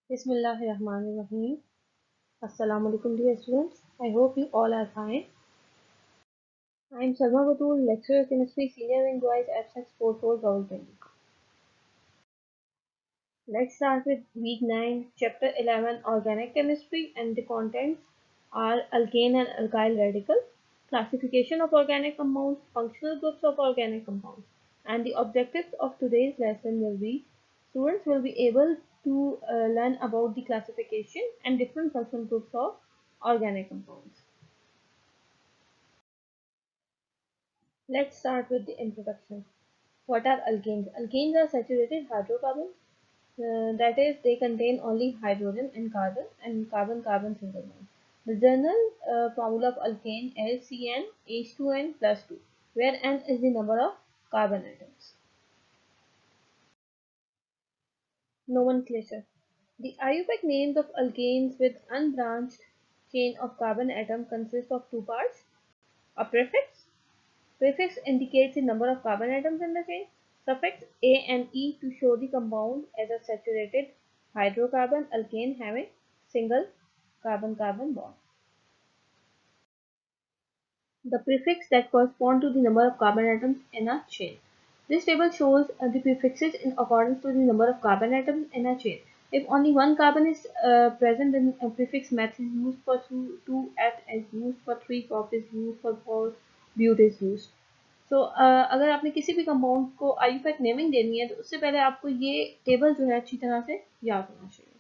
Bismillahirrahmanirrahim. Assalamu alaikum dear students. I hope you all are fine. I am Salma Batul, lecturer chemistry senior in boys abstract 44 Rawalpindi. Let's start with week 9, chapter 11 organic chemistry, and the contents are alkane and alkyl radical, classification of organic compounds, functional groups of organic compounds. And the objectives of today's lesson will be students will be able to learn about the classification and different functional groups of organic compounds. Let's start with the introduction. What are alkanes? Alkanes are saturated hydrocarbons. That is, they contain only hydrogen and carbon single bond. The general formula of alkane is CnH2n plus 2, where n is the number of carbon atoms. Nomenclature. The IUPAC names of alkanes with unbranched chain of carbon atom consist of two parts: a prefix. Prefix indicates the number of carbon atoms in the chain. Suffix A and E to show the compound as a saturated hydrocarbon alkane having single carbon-carbon bond. The prefix that correspond to the number of carbon atoms in a chain. This table shows the prefixes in accordance to the number of carbon atoms in a chain. If only one carbon is present, then a prefix meth is used, for 2 F is used, for 3 prop is used, for 4 but is used. तो अगर आपने किसी भी compound को IUPAC naming देनी है तो उससे पहले आपको ये टेबल जो है अच्छी तरह से याद होना चाहिए.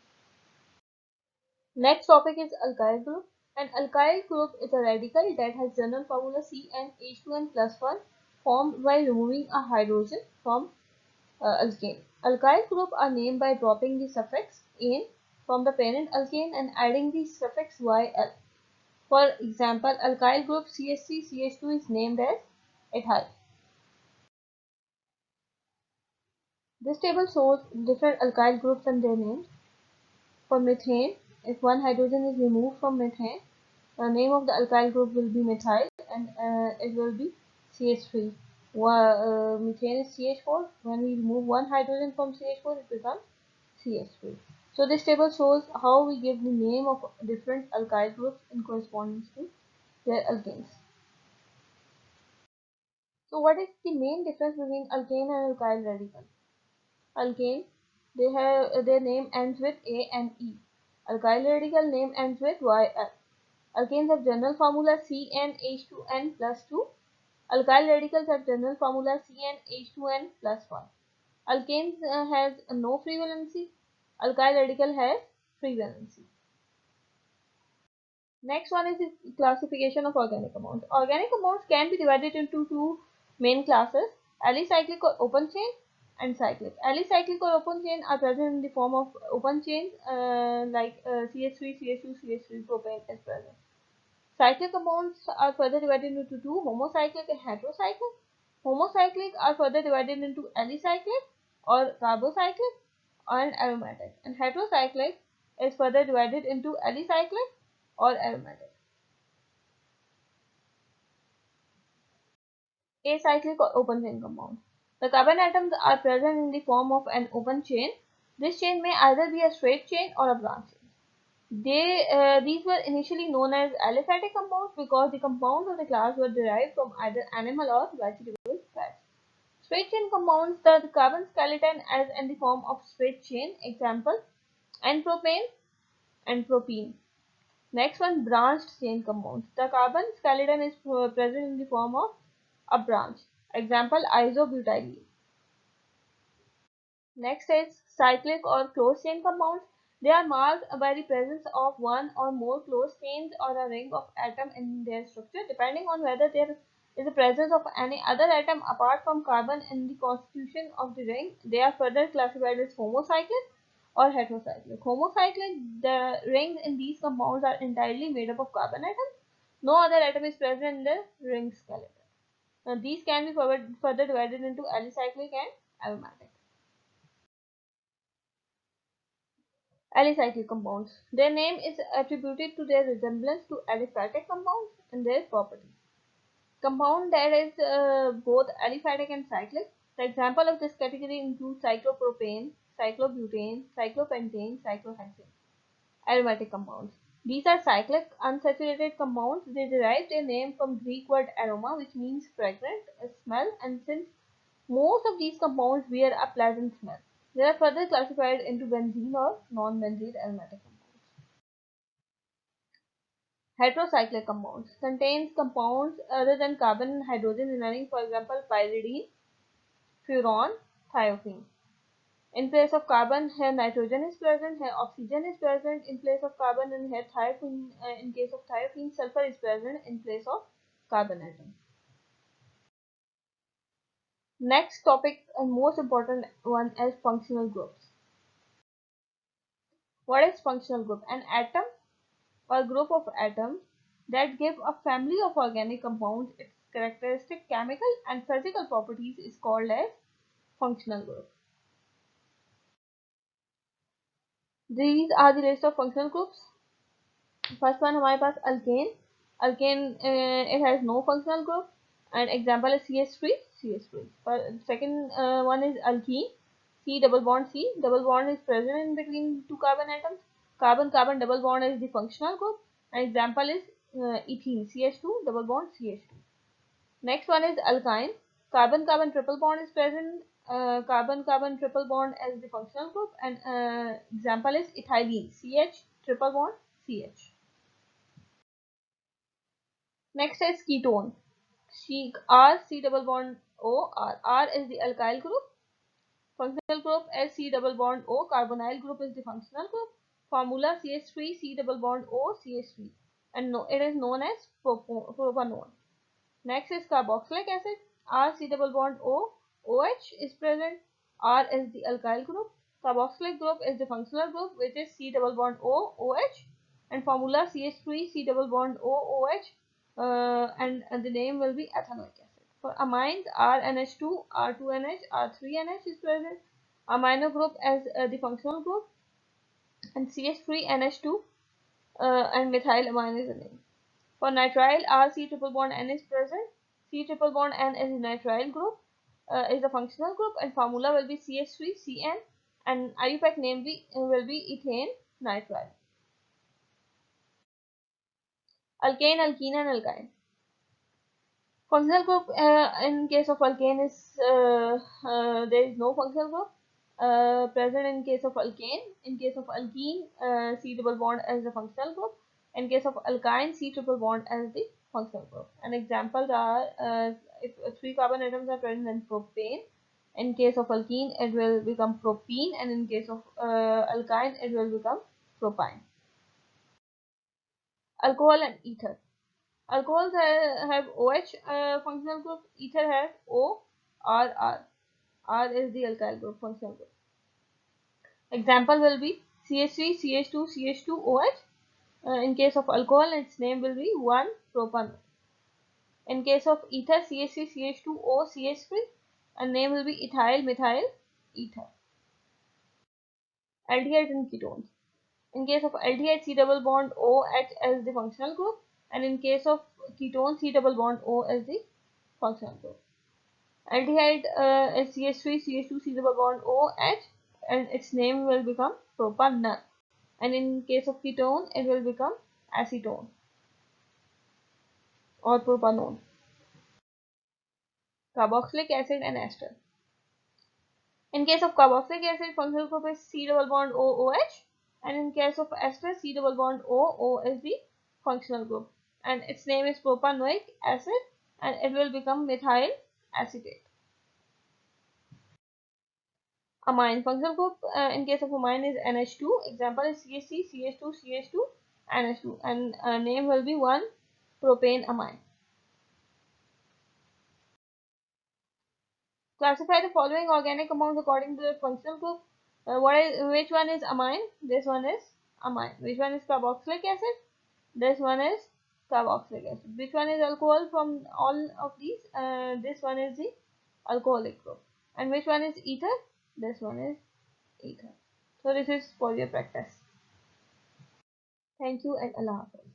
Next topic is alkyl group. An alkyl group is a radical that has general formula CnH2n plus 1 formed by removing a hydrogen from alkane. Alkyl group are named by dropping the suffix "ane" from the parent alkane and adding the suffix "yl". For example, alkyl group CH3CH2 is named as ethyl. This table shows different alkyl groups and their names. For methane, if one hydrogen is removed from methane, the name of the alkyl group will be methyl and it will be CH3. Methane is CH4. When we remove one hydrogen from CH4, it becomes CH3. So this table shows how we give the name of different alkyl groups in correspondence to their alkanes. So what is the main difference between alkane and alkyl radical? Alkane, they have their name ends with A and E. Alkyl radical name ends with YL. Alkanes have general formula CnH2n plus 2. Alkyl radicals have general formula CnH2n plus 1. Alkanes has no free valency. Alkyl radical has free valency. Next one is the classification of organic compounds. Organic compounds can be divided into two main classes: alicyclic or open chain and cyclic. Alicyclic or open chain are present in the form of open chains like CH3, CH2, CH3 propane is present. Cyclic compounds are further divided into two: homocyclic and heterocyclic. Homocyclic are further divided into alicyclic or carbocyclic and aromatic, and heterocyclic is further divided into alicyclic or aromatic. Acyclic or open chain compounds. The carbon atoms are present in the form of an open chain. This chain may either be a straight chain or a branch chain. These were initially known as aliphatic compounds because the compounds of the class were derived from either animal or vegetable fats. Straight chain compounds, the carbon skeleton is in the form of straight chain. Example: N-propane and propene. Next one, branched chain compounds. The carbon skeleton is present in the form of a branch. Example: isobutylene. Next is cyclic or closed chain compounds. They are marked by the presence of one or more closed chains or a ring of atom in their structure. Depending on whether there is the presence of any other atom apart from carbon in the constitution of the ring, they are further classified as homocyclic or heterocyclic. Homocyclic, the rings in these compounds are entirely made up of carbon atoms. No other atom is present in the ring skeleton. Now, these can be further divided into alicyclic and aromatic. Alicyclic compounds. Their name is attributed to their resemblance to aliphatic compounds in their properties. Compound that is both aliphatic and cyclic. The example of this category includes cyclopropane, cyclobutane, cyclopentane, cyclohexane. Aromatic compounds. These are cyclic unsaturated compounds. They derive their name from Greek word aroma, which means fragrant, a smell, and since most of these compounds bear a pleasant smell, they are further classified into benzene or non-benzene aromatic compounds. Heterocyclic compounds contains compounds other than carbon and hydrogen remaining, for example, pyridine, furan, thiophene. In place of carbon, here nitrogen is present, here oxygen is present in place of carbon, and here thiophene, in case of thiophene, sulfur is present in place of carbon atom. Next topic and most important one is functional groups. What is functional group? An atom or group of atoms that give a family of organic compounds its characteristic chemical and physical properties is called as functional group. These are the list of functional groups. First one हमारे पास alkane. Alkane it has no functional group and example is CH3. Second one is alkene. C double bond C. Double bond is present in between two carbon atoms. Carbon carbon double bond is the functional group. An example is ethene. CH2 double bond CH2. Next one is alkyne. Carbon carbon triple bond is present. Carbon carbon triple bond as the functional group. And example is ethylene. CH triple bond CH. Next is ketone. R C double bond O R. R is the alkyl group. Functional group is C double bond O. Carbonyl group is the functional group. Formula CH3 C double bond O CH3, and it is known as propanone. Next is carboxylic acid. R C double bond O OH is present. R is the alkyl group. Carboxylic group is the functional group, which is C double bond O OH, and formula CH3 C double bond O OH, and the name will be ethanoic acid. For amines, RNH2, R2NH, R3NH is present. Amino group as the functional group, and CH3NH2 and methylamine is the name. For nitrile, R C triple bond N is present. C triple bond N is the nitrile group, is the functional group, and formula will be CH3CN, and IUPAC name will be ethane nitrile. Alkane, alkene, and alkyne. Functional group in case of alkane is there is no functional group present in case of alkane. In case of alkene, C double bond as the functional group. In case of alkyne, C triple bond as the functional group. And examples are if three carbon atoms are present in propane. In case of alkene, it will become propene, and in case of alkyne, it will become propyne. Alcohol and ether. Alcohols have OH functional group. Ether has O R R. R is the alkyl group functional group. Example will be CH3 CH2 CH2 OH. In case of alcohol, its name will be 1-propanol. In case of ether, CH3 CH2O CH3, and name will be ethyl methyl ether. Aldehydes and ketones. In case of aldehyde, C double bond OH as the functional group, and in case of ketone, C double bond O as the functional group. Aldehyde is CH3 CH2 C double bond OH, and its name will become propanol. And in case of ketone, it will become acetone or propanone. Carboxylic acid and ester. In case of carboxylic acid, functional group is C double bond OOH, and in case of ester, C double bond OO is the functional group, and its name is propanoic acid, and it will become methyl acetate. Amine. Functional group in case of amine is NH2. Example is CH3, CH2, CH2, NH2, and name will be 1-propane amine. Classify the following organic compounds according to their functional group. Which one is amine? This one is amine. Which one is carboxylic acid? This one is carboxylic acid. Which one is alcohol from all of these? This one is the alcoholic group. And which one is ether? This one is ether. So this is for your practice. Thank you and Allah Hafiz.